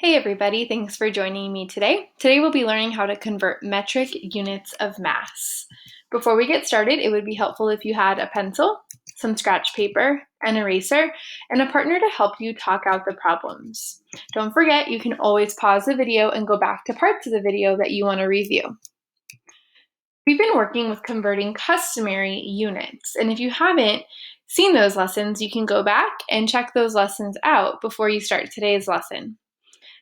Hey everybody, thanks for joining me today. Today we'll be learning how to convert metric units of mass. Before we get started, it would be helpful if you had a pencil, some scratch paper, an eraser, and a partner to help you talk out the problems. Don't forget, you can always pause the video and go back to parts of the video that you want to review. We've been working with converting customary units, and if you haven't seen those lessons, you can go back and check those lessons out before you start today's lesson.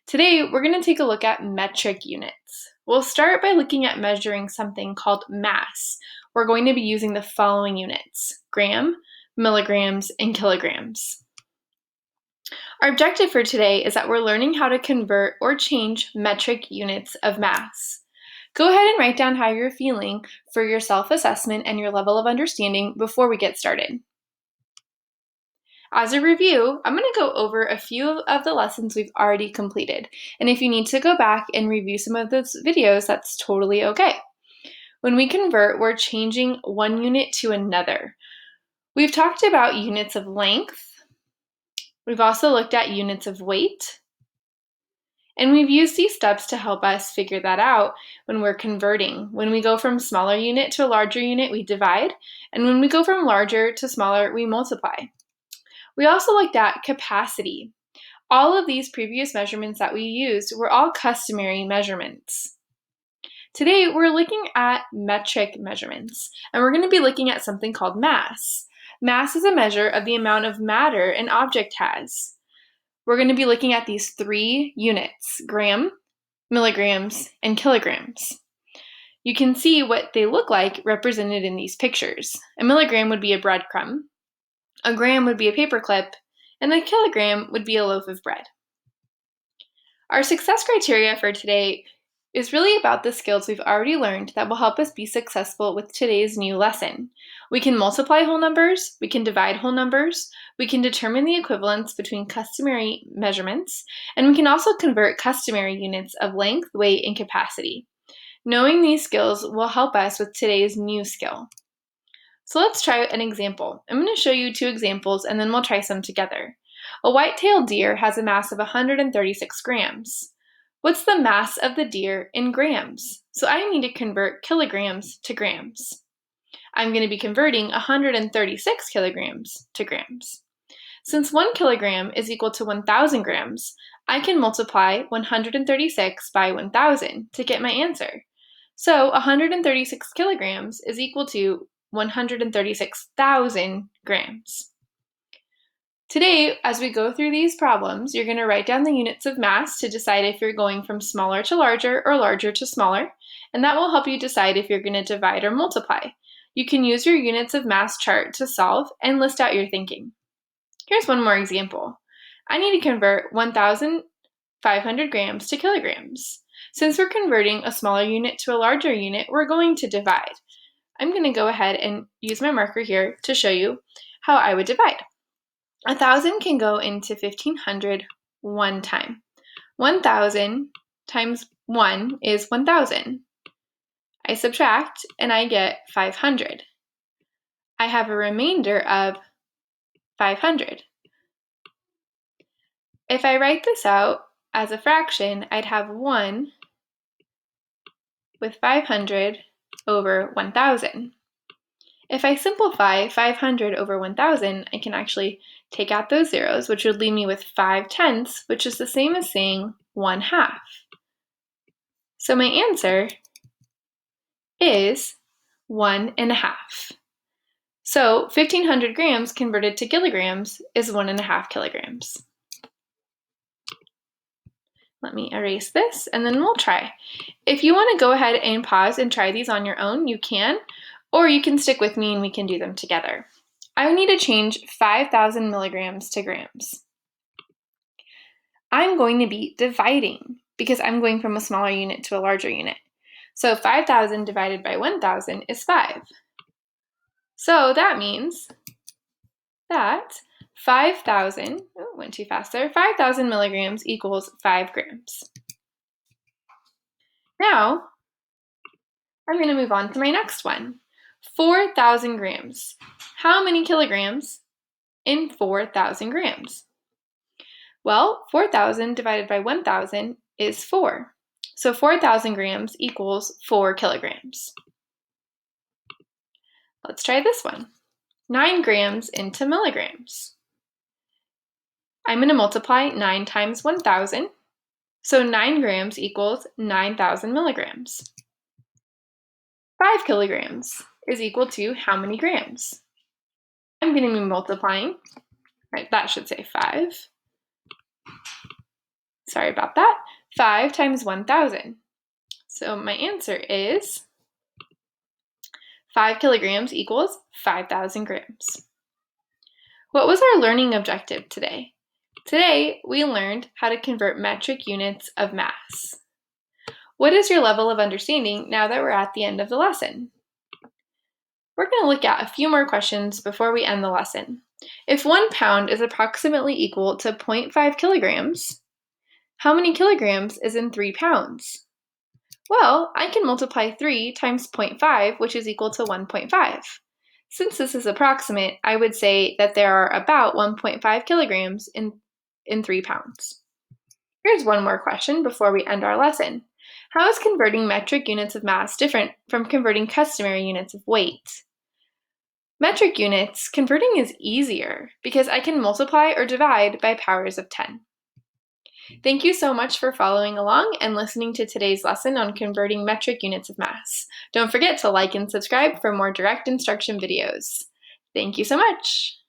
Today, we're going to take a look at metric units. We'll start by looking at measuring something called mass. We're going to be using the following units: gram, milligrams, and kilograms. Our objective for today is that we're learning how to convert or change metric units of mass. Go ahead and write down how you're feeling for your self-assessment and your level of understanding before we get started. As a review, I'm going to go over a few of the lessons we've already completed, and if you need to go back and review some of those videos, that's totally okay. When we convert, we're changing one unit to another. We've talked about units of length. We've also looked at units of weight, and we've used these steps to help us figure that out when we're converting. When we go from smaller unit to a larger unit, we divide, and when we go from larger to smaller, we multiply. We also looked at capacity. All of these previous measurements that we used were all customary measurements. Today, we're looking at metric measurements, and we're going to be looking at something called mass. Mass is a measure of the amount of matter an object has. We're going to be looking at these three units: gram, milligrams, and kilograms. You can see what they look like represented in these pictures. A milligram would be a breadcrumb, a gram would be a paperclip, and a kilogram would be a loaf of bread. Our success criteria for today is really about the skills we've already learned that will help us be successful with today's new lesson. We can multiply whole numbers, we can divide whole numbers, we can determine the equivalence between customary measurements, and we can also convert customary units of length, weight, and capacity. Knowing these skills will help us with today's new skill. So let's try an example. I'm going to show you two examples and then we'll try some together. A white-tailed deer has a mass of 136 grams. What's the mass of the deer in grams? So I need to convert kilograms to grams. I'm going to be converting 136 kilograms to grams. Since 1 kilogram is equal to 1,000 grams, I can multiply 136 by 1,000 to get my answer. So 136 kilograms is equal to 136,000 grams. Today, as we go through these problems, you're going to write down the units of mass to decide if you're going from smaller to larger or larger to smaller, and that will help you decide if you're going to divide or multiply. You can use your units of mass chart to solve and list out your thinking. Here's one more example. I need to convert 1,500 grams to kilograms. Since we're converting a smaller unit to a larger unit, we're going to divide. I'm going to go ahead and use my marker here to show you how I would divide. 1,000 can go into 1,500 one time. 1,000 times 1 is 1,000. I subtract and I get 500. I have a remainder of 500. If I write this out as a fraction, I'd have 1 with 500 over 1,000. If I simplify 500 over 1,000, I can actually take out those zeros, which would leave me with 5/10, which is the same as saying 1/2. So my answer is 1.5. So 1,500 grams converted to kilograms is 1.5 kilograms. Let me erase this and then we'll try. If you want to go ahead and pause and try these on your own, you can, or you can stick with me and we can do them together. I need to change 5,000 milligrams to grams. I'm going to be dividing because I'm going from a smaller unit to a larger unit. So 5,000 divided by 1,000 is 5. So that means that 5,000, went too fast there, 5,000 milligrams equals 5 grams. Now, I'm going to move on to my next one. 4,000 grams. How many kilograms in 4,000 grams? Well, 4,000 divided by 1,000 is 4. So 4,000 grams equals 4 kilograms. Let's try this one. 9 grams into milligrams. I'm going to multiply 9 times 1,000. So 9 grams equals 9,000 milligrams. 5 kilograms is equal to how many grams? I'm going to be multiplying. Right, that should say 5. Sorry about that. 5 times 1,000. So my answer is 5 kilograms equals 5,000 grams. What was our learning objective today? Today, we learned how to convert metric units of mass. What is your level of understanding now that we're at the end of the lesson? We're going to look at a few more questions before we end the lesson. If 1 pound is approximately equal to 0.5 kilograms, how many kilograms is in 3 pounds? Well, I can multiply 3 times 0.5, which is equal to 1.5. Since this is approximate, I would say that there are about 1.5 kilograms in 3 pounds. Here's one more question before we end our lesson. How is converting metric units of mass different from converting customary units of weight? Metric units, converting is easier because I can multiply or divide by powers of 10. Thank you so much for following along and listening to today's lesson on converting metric units of mass. Don't forget to like and subscribe for more direct instruction videos. Thank you so much.